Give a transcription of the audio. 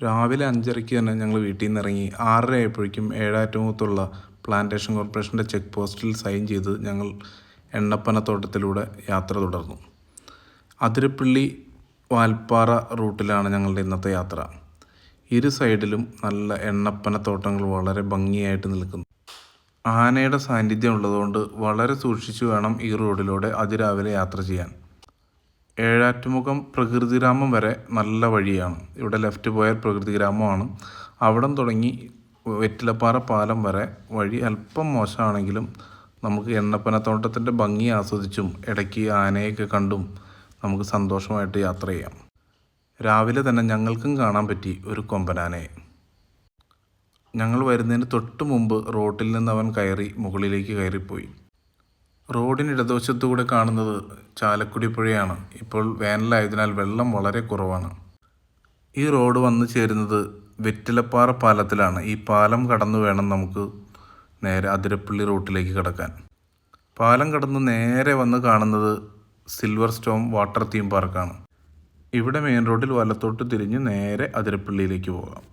രാവിലെ 5:30 തന്നെ ഞങ്ങൾ വീട്ടിൽ നിന്ന് ഇറങ്ങി 6:30 ആയപ്പോഴേക്കും ഏഴാറ്റുമുഖത്തുള്ള പ്ലാന്റേഷൻ കോർപ്പറേഷൻ്റെ ചെക്ക് പോസ്റ്റിൽ സൈൻ ചെയ്ത് ഞങ്ങൾ എണ്ണപ്പനത്തോട്ടത്തിലൂടെ യാത്ര തുടർന്നു. അതിരപ്പള്ളി വാൽപ്പാറ റൂട്ടിലാണ് ഞങ്ങളുടെ ഇന്നത്തെ യാത്ര. ഇരു സൈഡിലും നല്ല എണ്ണപ്പനത്തോട്ടങ്ങൾ വളരെ ഭംഗിയായിട്ട് നിൽക്കുന്നു. ആനയുടെ സാന്നിധ്യം ഉള്ളതുകൊണ്ട് വളരെ സൂക്ഷിച്ചു വേണം ഈ റോഡിലൂടെ അതിരാവിലെ യാത്ര ചെയ്യാൻ. ഏഴാറ്റുമുഖം പ്രകൃതിഗ്രാമം വരെ നല്ല വഴിയാണ്. ഇവിടെ ലെഫ്റ്റ് പോയാൽ പ്രകൃതിഗ്രാമമാണ്. അവിടം തുടങ്ങി വെറ്റിലപ്പാറ പാലം വരെ വഴി അല്പം മോശമാണെങ്കിലും നമുക്ക് എണ്ണപ്പനത്തോട്ടത്തിൻ്റെ ഭംഗി ആസ്വദിച്ചും ഇടയ്ക്ക് ആനയൊക്കെ കണ്ടും നമുക്ക് സന്തോഷമായിട്ട് യാത്ര ചെയ്യാം. രാവിലെ തന്നെ ഞങ്ങൾക്കും കാണാൻ പറ്റി ഒരു കൊമ്പനാനയെ. ഞങ്ങൾ വരുന്നതിന് തൊട്ട് മുമ്പ് റോട്ടിൽ നിന്ന് അവൻ മുകളിലേക്ക് കയറിപ്പോയി. റോഡിന് ഇടതുവശത്തുകൂടെ കാണുന്നത് ചാലക്കുടി പുഴയാണ്. ഇപ്പോൾ വേനലായതിനാൽ വെള്ളം വളരെ കുറവാണ്. ഈ റോഡ് വന്നു ചേരുന്നത് വെറ്റിലപ്പാറ പാലത്തിലാണ്. ഈ പാലം കടന്നു വേണം നമുക്ക് നേരെ അതിരപ്പള്ളി റൂട്ടിലേക്ക് കടക്കാൻ. പാലം കടന്ന് നേരെ വന്ന് കാണുന്നത് സിൽവർ സ്റ്റോം വാട്ടർ തീം പാർക്കാണ്. ഇവിടെ മെയിൻ റോഡിൽ വലത്തോട്ട് തിരിഞ്ഞ് നേരെ അതിരപ്പള്ളിയിലേക്ക് പോകാം.